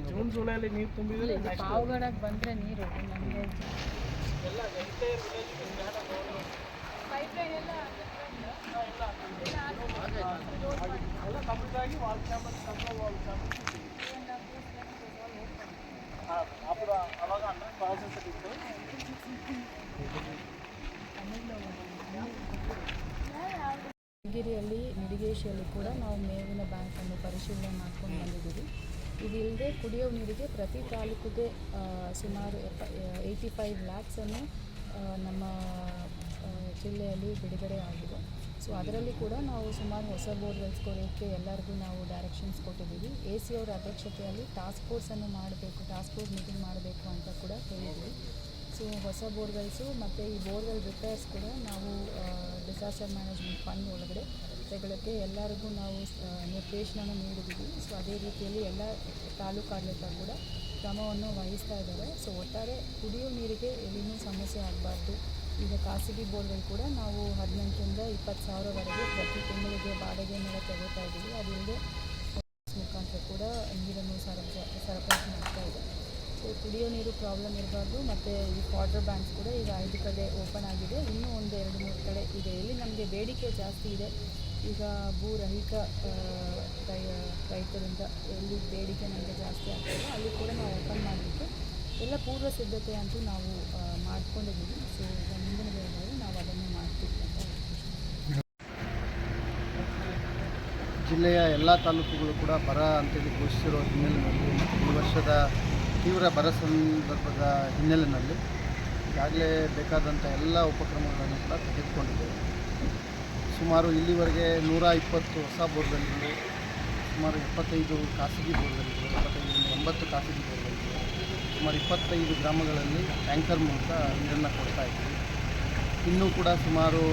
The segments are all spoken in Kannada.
ಜೂನ್ ಜುಲೈಲಿ ನೀರು ತುಂಬಿದ್ರೆ ಪಾವಗಡಕ್ಕೆ ಬಂದರೆ ನೀರು ನಮಗೆ ಎಲ್ಲ ಎಂಟೈರ್ ಎಲ್ಲ ಕಂಪ್ಲೀಟ್ ಆಗಿ ವಾಲ್ ಚಾಂಬರ್ అప్పుడు అలాగా అన్న ప్రాసెస్ ఇತ್ತು ಗಿರಿಯಲ್ಲಿ ನಿಡಿಗೇಶಿಯಲ್ಲಿ ಕೂಡ ನಾವು ಮೇವಿನ ಬ್ಯಾಂಕನ್ನು ಪರಿಶೀಲನೆ ಮಾಡ್ಕೊಂಡು ಬಂದಿದ್ದೀವಿ. ಇದಿಲ್ಲದೆ ಕುಡಿಯೋ ನೀರಿಗೆ ಪ್ರತಿ ತಾಲೂಕಿಗೆ ಸುಮಾರು 85 ಲ್ಯಾಕ್ಸನ್ನು ನಮ್ಮ ಜಿಲ್ಲೆಯಲ್ಲಿ ಬಿಡುಗಡೆ ಆಗಿದೆ. ಸೊ ಅದರಲ್ಲಿ ಕೂಡ ನಾವು ಸುಮಾರು ಹೊಸ ಬೋರ್ವೆಲ್ಸ್ ಕೊಡೋಕ್ಕೆ ಎಲ್ಲರಿಗೂ ನಾವು ಡೈರೆಕ್ಷನ್ಸ್ ಕೊಟ್ಟಿದ್ದೀವಿ. AC ಅವರ ಅಧ್ಯಕ್ಷತೆಯಲ್ಲಿ ಟಾಸ್ಕ್ ಫೋರ್ಸನ್ನು ಮಾಡಬೇಕು, ಟಾಸ್ಕ್ ಫೋರ್ಸ್ ಮೀಟಿಂಗ್ ಮಾಡಬೇಕು ಅಂತ ಕೂಡ ಹೇಳಿದ್ವಿ. ಸೊ ಹೊಸ ಬೋರ್ವೆಲ್ಸು ಮತ್ತು ಈ ಬೋರ್ವೆಲ್ ರಿಪೇರ್ಸ್ ಕೂಡ ನಾವು ಡಿಸಾಸ್ಟರ್ ಮ್ಯಾನೇಜ್ಮೆಂಟ್ ಫಂಡ್ ಒಳಗಡೆ ತೆಗೊಳ್ಳೋಕ್ಕೆ ಎಲ್ಲರಿಗೂ ನಾವು ನಿರ್ದೇಶನ ನೀಡಿದ್ದೀವಿ. ಸೊ ಅದೇ ರೀತಿಯಲ್ಲಿ ಎಲ್ಲ ತಾಲೂಕು ಆಡಳಿತ ಕೂಡ ಕ್ರಮವನ್ನು ವಹಿಸ್ತಾ ಇದ್ದಾರೆ. ಸೊ ಒಟ್ಟಾರೆ ಕುಡಿಯೋ ನೀರಿಗೆ ಎಲ್ಲಿನೂ ಸಮಸ್ಯೆ ಆಗಬಾರ್ದು. ಈಗ ಖಾಸಗಿ ಬೋರ್ವೆಲ್ ಕೂಡ ನಾವು 18ರಿಂದ 20 ಸಾವಿರವರೆಗೆ ಪ್ರತಿ ತಿಂಗಳಿಗೆ ಬಾಡಿಗೆ ಮೇಲೆ ತೆಗೋತಾ ಇದ್ದೀವಿ. ಅದಿಲ್ಲದೆ ಮುಖಾಂತರ ಕೂಡ ನೀರನ್ನು ಸರಬರಾಜು ಮಾಡ್ತಾ ಇದೆ. ಸೊ ಕುಡಿಯೋ ನೀರು ಪ್ರಾಬ್ಲಮ್ ಇರಬಾರ್ದು. ಮತ್ತು ಈ ವಾಟರ್ ಬ್ಯಾಂಕ್ಸ್ ಕೂಡ ಈಗ 5 ಕಡೆ ಓಪನ್ ಆಗಿದೆ. ಇನ್ನೂ ಒಂದು 2-3 ಕಡೆ ಇದೆ. ಎಲ್ಲಿ ನಮಗೆ ಬೇಡಿಕೆ ಜಾಸ್ತಿ ಇದೆ, ಈಗ ಭೂರಹಿತ ರೈತರಿಂದ ಎಲ್ಲಿ ಬೇಡಿಕೆ ನಮಗೆ ಜಾಸ್ತಿ ಆಗ್ತದೆ ಅಲ್ಲಿ ಕೂಡ ನಾವು ಓಪನ್ ಮಾಡಲಿಕ್ಕೆ ಎಲ್ಲ ಪೂರ್ವ ಸಿದ್ಧತೆ ಅಂತೂ ನಾವು ಮಾಡ್ಕೊಂಡಿದ್ದೀವಿ. ಸೊ ಈಗ ಮುಂದಿನ ದಿನಗಳಲ್ಲಿ ನಾವು ಅದನ್ನು ಮಾಡ್ತೀವಿ ಅಂತ. ಜಿಲ್ಲೆಯ ಎಲ್ಲ ತಾಲೂಕುಗಳು ಕೂಡ ಬರ ಅಂತೇಳಿ ಘೋಷಿಸಿರೋ ಹಿನ್ನೆಲೆಯಲ್ಲಿ ಮತ್ತು ಈ ವರ್ಷದ ತೀವ್ರ ಬರ ಸಂದರ್ಭದ ಹಿನ್ನೆಲೆಯಲ್ಲಿ ಈಗಾಗಲೇ ಬೇಕಾದಂಥ ಎಲ್ಲ ಉಪಕ್ರಮಗಳನ್ನು ಕೂಡ ತೆಗೆದುಕೊಂಡಿದ್ದೇವೆ. ಸುಮಾರು ಇಲ್ಲಿವರೆಗೆ 120 ಹೊಸ ಬೋರ್ವೆಲ್ಗಳು, ಸುಮಾರು 75 ಖಾಸಗಿ ಬೋರ್ವೆಲ್ಗಳು, 80 ಖಾಸಗಿ ಬೋರ್ವೆಲ್ಗಳು, ಸುಮಾರು 25 ಗ್ರಾಮಗಳಲ್ಲಿ ಟ್ಯಾಂಕರ್ ಮೂಲಕ ನೀರನ್ನು ಕೊಡ್ತಾ ಇದ್ದೀವಿ. ಇನ್ನೂ ಕೂಡ ಸುಮಾರು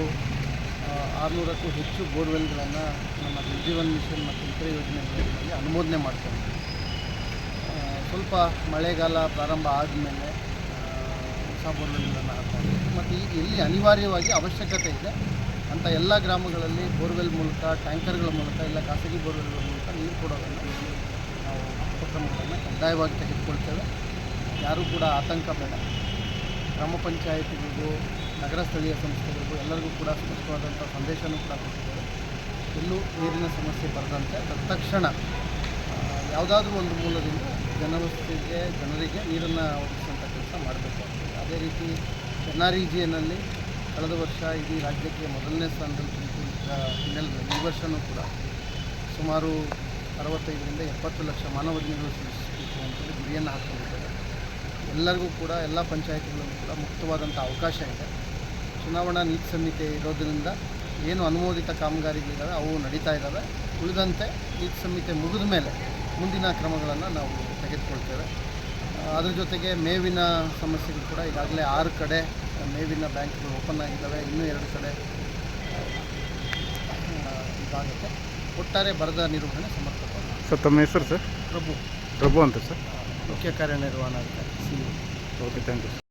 600ಕ್ಕೂ ಹೆಚ್ಚು ಬೋರ್ವೆಲ್ಗಳನ್ನು ನಮ್ಮ ಜೀವನ್ ಮಿಷನ್ ಮತ್ತು ಇತರೆ ಯೋಜನೆಗಳಲ್ಲಿ ಅನುಮೋದನೆ ಮಾಡ್ಕೊಂಡಿದ್ದೀವಿ. ಸ್ವಲ್ಪ ಮಳೆಗಾಲ ಪ್ರಾರಂಭ ಆದಮೇಲೆ ಹೊಸ ಬೋರ್ವೆಲ್ಗಳನ್ನು ಹಾಕ್ಕೊಂಡಿದ್ದೀವಿ. ಮತ್ತು ಈಗ ಎಲ್ಲಿ ಅನಿವಾರ್ಯವಾಗಿ ಅವಶ್ಯಕತೆ ಇದೆ ಅಂಥ ಎಲ್ಲ ಗ್ರಾಮಗಳಲ್ಲಿ ಬೋರ್ವೆಲ್ ಮೂಲಕ, ಟ್ಯಾಂಕರ್ಗಳ ಮೂಲಕ, ಇಲ್ಲ ಖಾಸಗಿ ಬೋರ್ವೆಲ್ಗಳ ಮೂಲಕ ನೀರು ಕೊಡೋದನ್ನು ನಾವು ಉಪಕ್ರಮಗಳನ್ನು ಕಡ್ಡಾಯವಾಗಿ ತೆಗೆದುಕೊಳ್ತೇವೆ. ಯಾರೂ ಕೂಡ ಆತಂಕ ಬೇಡ. ಗ್ರಾಮ ಪಂಚಾಯತಿಗಳಿಗೂ, ನಗರ ಸ್ಥಳೀಯ ಸಂಸ್ಥೆಗಳಿಗೂ ಎಲ್ಲರಿಗೂ ಕೂಡ ಸ್ಪಷ್ಟವಾದಂಥ ಸಂದೇಶನೂ ಕೂಡ ಕೊಟ್ಟಿದ್ದೇವೆ. ಎಲ್ಲೂ ನೀರಿನ ಸಮಸ್ಯೆ ಬರದಂತೆ ತತ್ಕ್ಷಣ ಯಾವುದಾದ್ರೂ ಒಂದು ಮೂಲದಿಂದ ಜನರಿಗೆ ನೀರನ್ನು ಒದಗಿಸುವಂಥ ಕೆಲಸ ಮಾಡಬೇಕು ಆಗ್ತದೆ. ಅದೇ ರೀತಿ NREGA ಕಳೆದ ವರ್ಷ ಇಡೀ ರಾಜ್ಯಕ್ಕೆ ಮೊದಲನೇ ಸ್ಥಾನದಲ್ಲಿ ತುಂಬಿಕೊಂಡಿದ್ದ ಹಿನ್ನೆಲೆಯಲ್ಲಿ ಈ ವರ್ಷವೂ ಕೂಡ ಸುಮಾರು 65ರಿಂದ 70 ಲಕ್ಷ ಮಾನವ ದಿನಗಳು ಸೃಷ್ಟಿಸಬೇಕು ಅಂತೇಳಿ ಗುರಿಯನ್ನು ಹಾಕ್ಕೊಂಡಿದ್ದಾರೆ. ಎಲ್ಲರಿಗೂ ಕೂಡ ಎಲ್ಲ ಪಂಚಾಯತಿಗಳಲ್ಲೂ ಕೂಡ ಮುಕ್ತವಾದಂಥ ಅವಕಾಶ ಇದೆ. ಚುನಾವಣಾ ನೀತಿ ಸಂಹಿತೆ ಇರೋದರಿಂದ ಏನು ಅನುಮೋದಿತ ಕಾಮಗಾರಿಗಳಿದ್ದಾವೆ ಅವು ನಡೀತಾ ಇದ್ದಾವೆ. ಉಳಿದಂತೆ ನೀತಿ ಸಂಹಿತೆ ಮುಗಿದ ಮೇಲೆ ಮುಂದಿನ ಕ್ರಮಗಳನ್ನು ನಾವು ತೆಗೆದುಕೊಳ್ತೇವೆ. ಅದ್ರ ಜೊತೆಗೆ ಮೇವಿನ ಸಮಸ್ಯೆಗಳು ಕೂಡ ಈಗಾಗಲೇ 6 ಕಡೆ ಮೇವಿನ ಬ್ಯಾಂಕ್ಗಳು ಓಪನ್ ಆಗಿದ್ದಾವೆ. ಇನ್ನೂ 2 ಕಡೆ ಇದಾಗುತ್ತೆ. ಒಟ್ಟಾರೆ ಬರದ ನಿರ್ವಹಣೆ ಸಮರ್ಪಕ. ಸರ್ ತಮ್ಮ ಹೆಸರು ಸರ್? ಪ್ರಭು ಅಂತ ಸರ್, ಮುಖ್ಯ ಕಾರ್ಯನಿರ್ವಹಣಾಧಿಕಾರಿ, CEO. Okay, thank you.